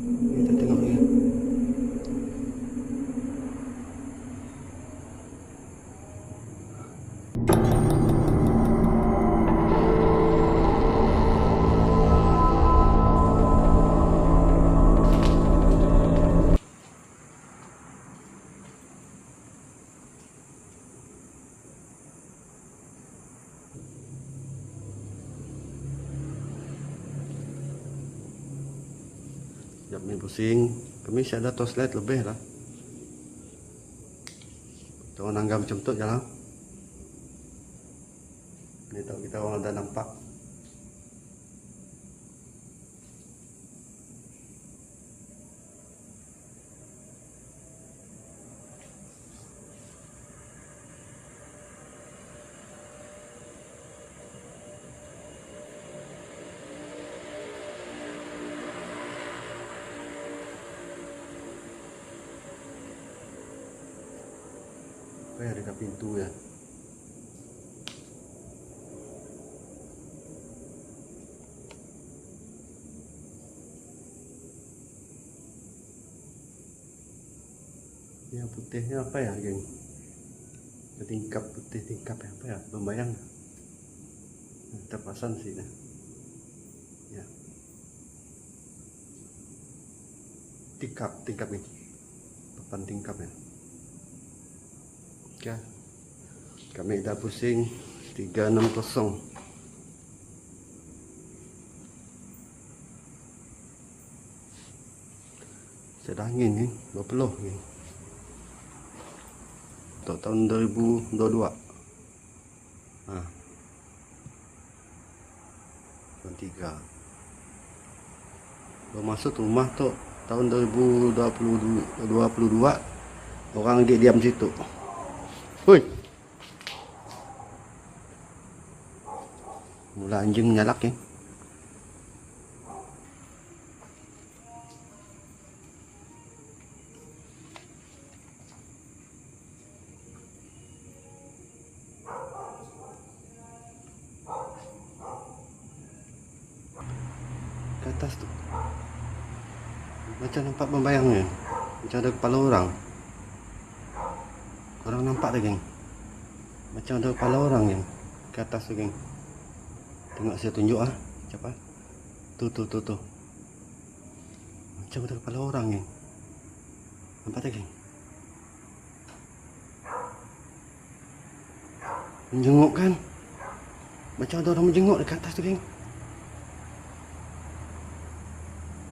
Kita tengok ni. Sekejap ni pusing. Kami siap ada torchlight lebih lah. Jangan anggap macam tu je lah. Ni tahu kita orang dah nampak. Apa dekat pintu ya? Yang putihnya apa ya, geng? Tingkap putih, tingkap apa ya? Membayang. Terpasang sih dah. Ya. Tingkap ini. Papan tingkap ya. Oke. Kami dah pusing 360. Sedang angin ni, 20 ni. Untuk tahun 2022. Ah. 3. Baru masuk rumah tu tahun 2022. Orang dia diam situ. Hui. Mula anjing menyalak ya. Ke atas tu. Macam nampak membayangnya. Macam ada kepala orang. Korang nampak tak, geng? Macam ada kepala orang yang ke atas tu, geng. Tengok saya tunjuk ah. Cepat. Tu. Macam ada kepala orang, geng. Nampak tak, geng? Menjenguk kan? Macam ada orang menjenguk dekat atas tu, geng.